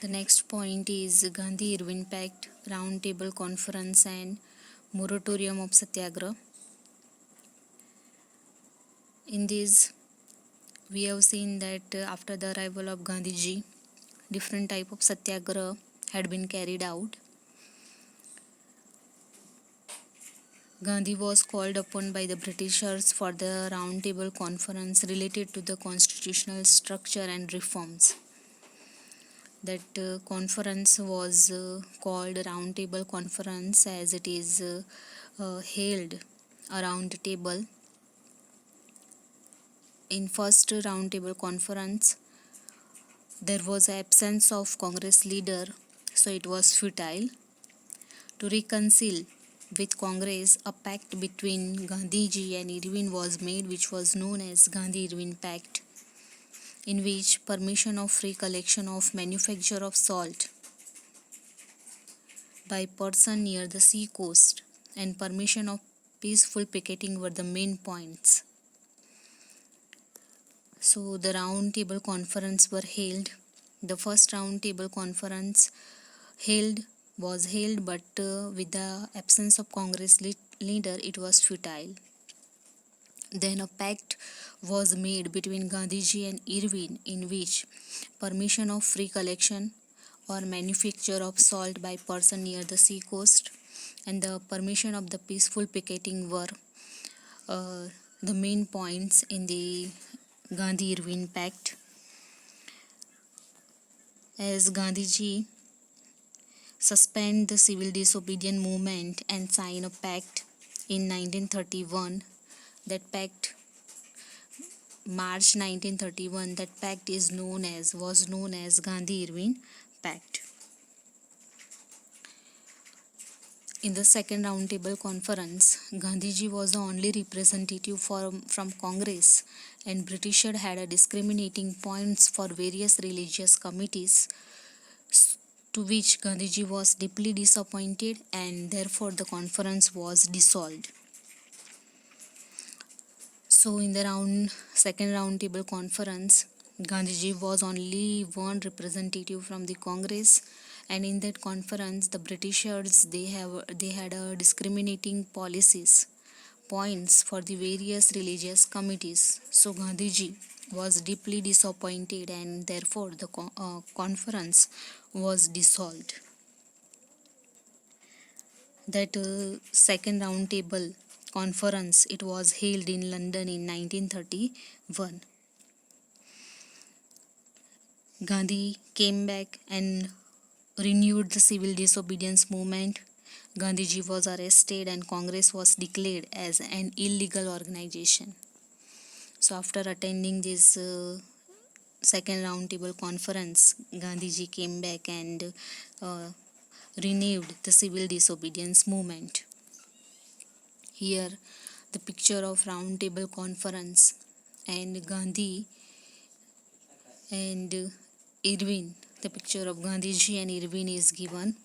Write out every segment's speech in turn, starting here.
The next point is Gandhi-Irvin Pact, Round Table Conference and Moratorium of Satyagraha. In this, we have seen that after the arrival of Gandhiji, different type of Satyagraha had been carried out. Gandhi was called upon by the Britishers for the Round Table Conference related to the constitutional structure and reforms. That conference was called Round Table Conference as it is held around the table. In first Round Table Conference, there was absence of Congress leader, so it was futile. To reconcile with Congress, a pact between Gandhiji and Irvin was made, which was known as Gandhi-Irvin Pact, in which permission of free collection of manufacture of salt by person near the sea coast and permission of peaceful picketing were the main points. So the round table conference were held. The first round table conference was held, but with the absence of Congress leader, it was futile. Then a pact was made between Gandhiji and Irvin, in which permission of free collection or manufacture of salt by person near the sea coast and the permission of the peaceful picketing were the main points in the Gandhi-Irvin Pact. As Gandhiji suspend the civil disobedience movement and sign a pact in 1931, that pact March 1931, that pact was known as Gandhi-Irvin Pact. In the second roundtable conference, Gandhiji was the only representative from Congress, and Britishers had a discriminating points for various religious committees, to which Gandhiji was deeply disappointed, and therefore the conference was dissolved. So in the second roundtable conference, Gandhiji was only one representative from the Congress, and in that conference the Britishers they had a discriminating points for the various religious committees. So Gandhiji was deeply disappointed, and therefore the conference was dissolved. That second roundtable conference, it was held in London in 1931. Gandhi came back and renewed the civil disobedience movement. Gandhiji was arrested and Congress was declared as an illegal organization. So after attending this second roundtable conference, Gandhiji came back and renewed the civil disobedience movement. Here the picture of round table conference and Gandhi and Irvin, the picture of Gandhiji and Irvin is given.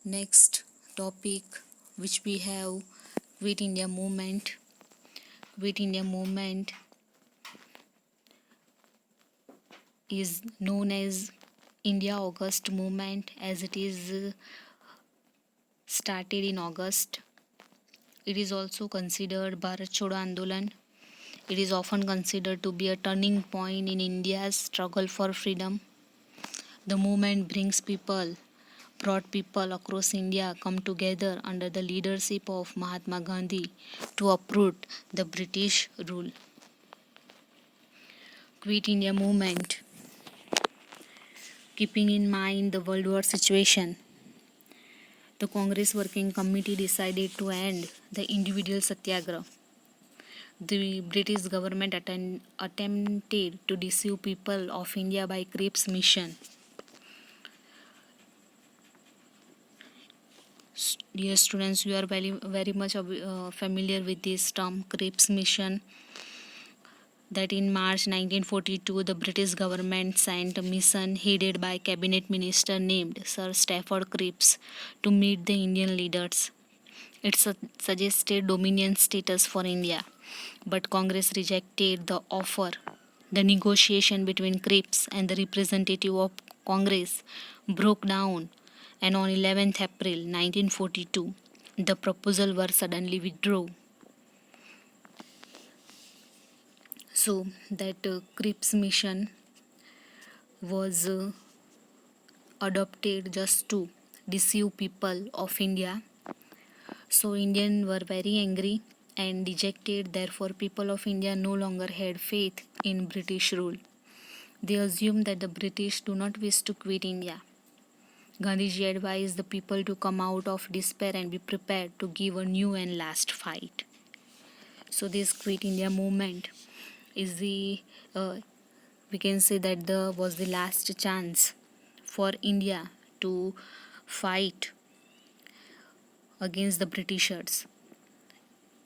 Next topic which we have, Quit India Movement. Quit India Movement is known as India August Movement, as it is started in August. It is also considered Bharat Chodo Andolan. It is often considered to be a turning point in India's struggle for freedom. The movement brought people across India come together under the leadership of Mahatma Gandhi to uproot the British rule. Quit India Movement. Keeping in mind the World War situation, the Congress Working Committee decided to end the individual satyagraha. The British government attempted to deceive people of India by Cripes Mission. Dear students, you are very much familiar with this term, Cripes Mission. That in March 1942, the British government sent a mission headed by cabinet minister named Sir Stafford Cripps to meet the Indian leaders. It suggested dominion status for India, but Congress rejected the offer. The negotiation between Cripps and the representative of Congress broke down, and on 11th April 1942, the proposal were suddenly withdrawn. So that Cripps mission was adopted just to deceive people of India. So Indians were very angry and dejected. Therefore, people of India no longer had faith in British rule. They assumed that the British do not wish to quit India. Gandhiji advised the people to come out of despair and be prepared to give a new and last fight. So this Quit India movement is the we can say that the was the last chance for India to fight against the Britishers,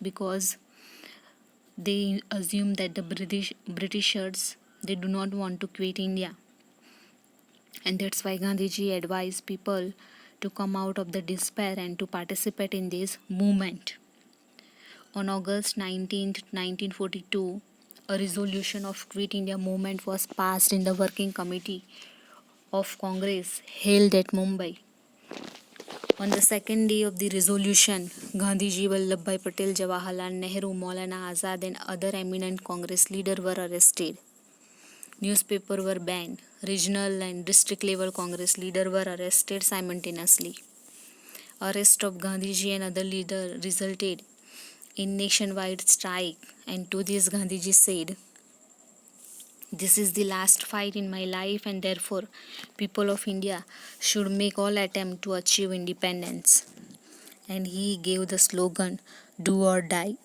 because they assume that the Britishers they do not want to quit India, and that's why Gandhiji advised people to come out of the despair and to participate in this movement. On August 19, 1942, a resolution of Quit India movement was passed in the Working Committee of Congress held at Mumbai. On the second day of the resolution, Gandhiji, Vallabhbhai Patel, Jawaharlal Nehru, Maulana Azad and other eminent Congress leaders were arrested. Newspapers were banned. Regional and district level Congress leaders were arrested simultaneously. Arrest of Gandhiji and other leaders resulted in nationwide strike, and to this Gandhiji said, "This is the last fight in my life, and therefore people of India should make all attempt to achieve independence." And he gave the slogan, "Do or die."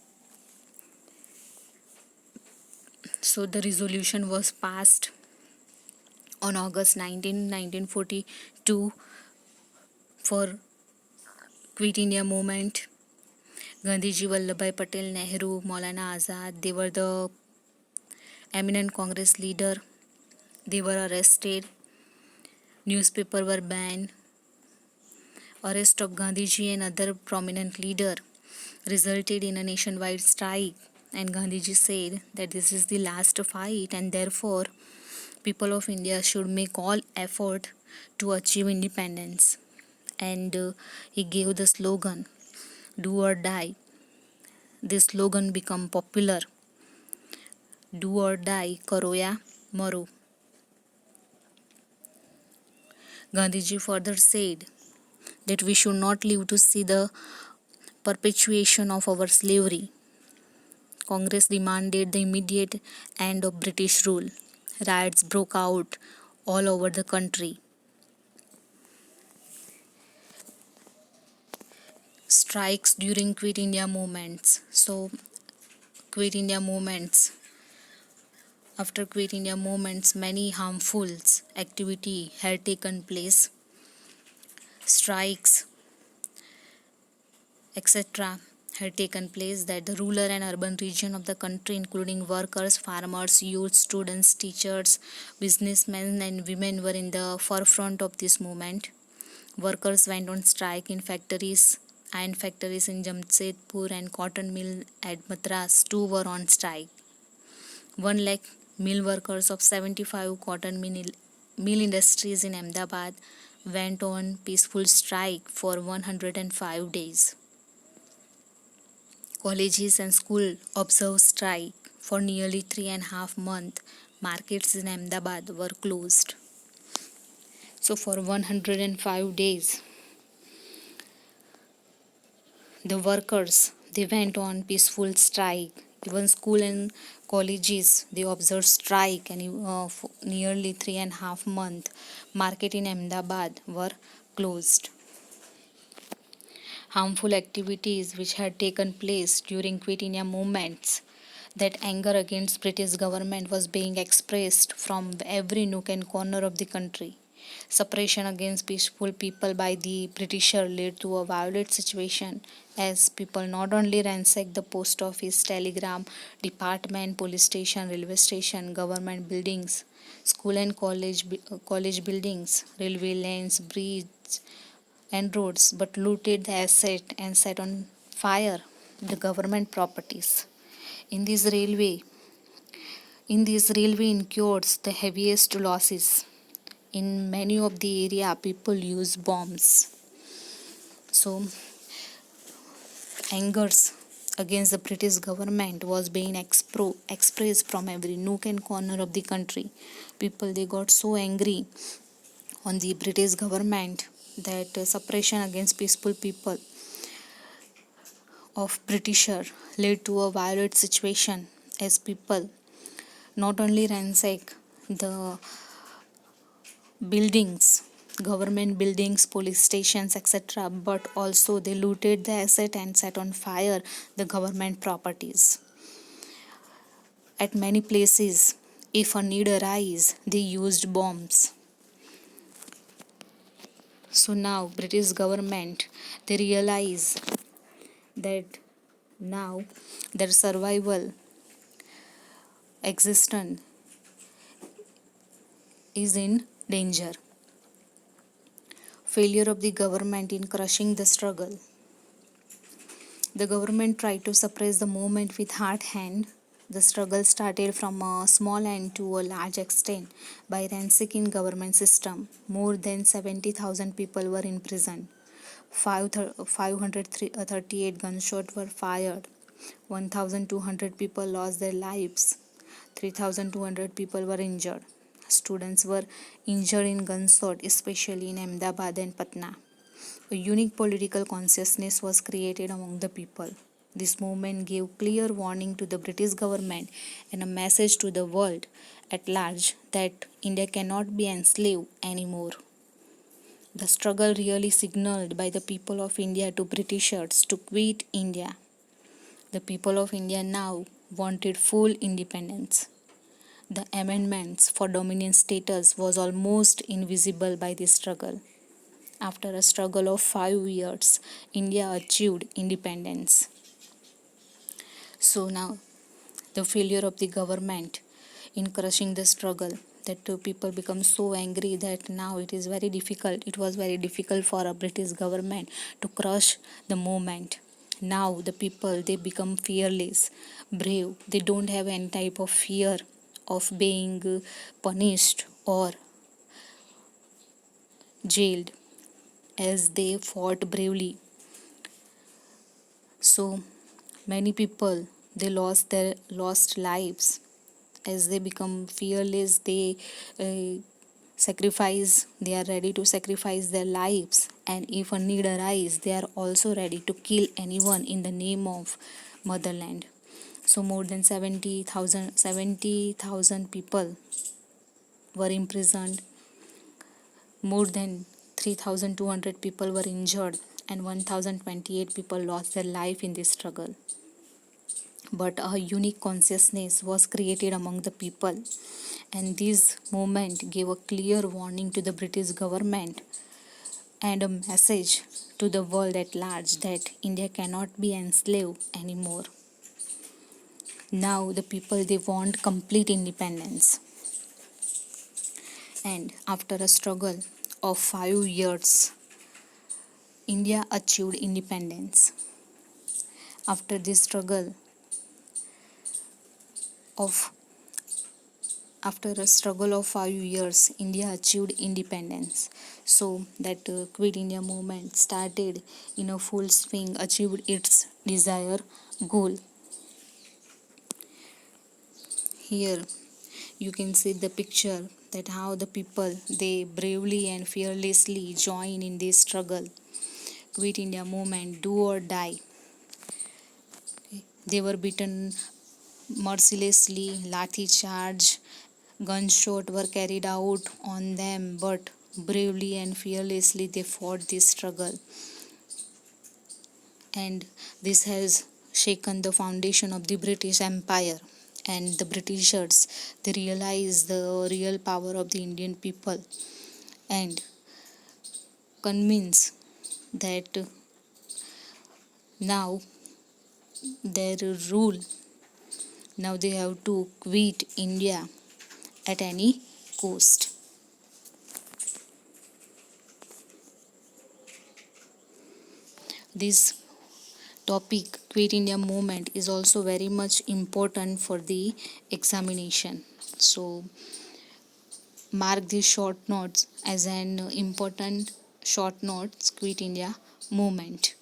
So the resolution was passed on August 19, 1942 for Quit India movement. Gandhiji, Vallabhbhai Patel, Nehru, Maulana Azad, they were the eminent Congress leader. They were arrested. Newspapers were banned. Arrest of Gandhiji and other prominent leader resulted in a nationwide strike, and Gandhiji said that this is the last fight, and therefore people of India should make all effort to achieve independence. And he gave the slogan, "Do or die." This slogan became popular. Do or die, karo ya maro. Gandhiji further said that we should not live to see the perpetuation of our slavery. Congress demanded the immediate end of British rule. Riots broke out all over the country. Strikes during Quit India movements. So, Quit India movements. After Quit India movements, many harmful activity had taken place. Strikes, etc., had taken place that the rural and urban region of the country, including workers, farmers, youth, students, teachers, businessmen, and women, were in the forefront of this movement. Workers went on strike in factories. Iron factories in Jamshedpur and cotton mill at Madras too were on strike. 1 lakh mill workers of 75 cotton mill industries in Ahmedabad went on peaceful strike for 105 days. Colleges and schools observed strike for nearly 3.5 months. Markets in Ahmedabad were closed. So for 105 days, the workers they went on peaceful strike. Even school and colleges they observed strike, and for nearly 3.5 months, market in Ahmedabad were closed. Harmful activities which had taken place during Quit India movements, that anger against British government was being expressed from every nook and corner of the country. Suppression against peaceful people by the Britisher led to a violent situation, as people not only ransacked the post office, telegram department, police station, railway station, government buildings, school and college buildings, railway lanes, bridges, and roads, but looted the asset and set on fire the government properties. In this railway, In this, railway incurs the heaviest losses. In many of the area, people use bombs. So, angers against the British government was being expressed from every nook and corner of the country. People they got so angry on the British government that suppression against peaceful people of Britisher led to a violent situation as people not only ransack the buildings, government buildings, police stations, etc., but also they looted the asset and set on fire the government properties. At many places, if a need arise, they used bombs. So now British government they realize that now their survival existence is in danger. Failure of the government in crushing the struggle. The government tried to suppress the movement with hard hand. The struggle started from a small end to a large extent by ransacking government system. More than 70,000 people were imprisoned. 538 gunshots were fired. 1,200 people lost their lives. 3,200 people were injured. Students were injured in gunshot, especially in Ahmedabad and Patna. A unique political consciousness was created among the people. This movement gave clear warning to the British government and a message to the world at large that India cannot be enslaved anymore. The struggle really signaled by the people of India to Britishers to quit India. The people of India now wanted full independence. The amendments for dominion status was almost invisible by this struggle. After a struggle of 5 years, India achieved independence. So now, the failure of the government in crushing the struggle, that people become so angry that now it is very difficult. It was very difficult for a British government to crush the movement. Now the people they become fearless, brave. They don't have any type of fear of being punished or jailed as they fought bravely. So many people they lost lives as they become fearless. They sacrifice. They are ready to sacrifice their lives, and if a need arise, they are also ready to kill anyone in the name of motherland. So more than 70,000 people were imprisoned. More than 3,200 people were injured and 1,028 people lost their life in this struggle. But a unique consciousness was created among the people, and this movement gave a clear warning to the British government and a message to the world at large that India cannot be enslaved anymore. Now the people they want complete independence. And after a struggle of 5 years, India achieved independence. After this struggle of after a struggle of 5 years, India achieved independence. So that Quit India movement started in a full swing, achieved its desired goal. Here you can see the picture that how the people they bravely and fearlessly join in this struggle. Quit India movement, do or die. They were beaten mercilessly, lathi charge, gunshot were carried out on them, but bravely and fearlessly they fought this struggle. And this has shaken the foundation of the British Empire. And the Britishers they realized the real power of the Indian people and convinced that now their rule, now they have to quit India at any cost. This topic Quit India movement is also very much important for the examination. So mark these short notes as an important short notes Quit India movement.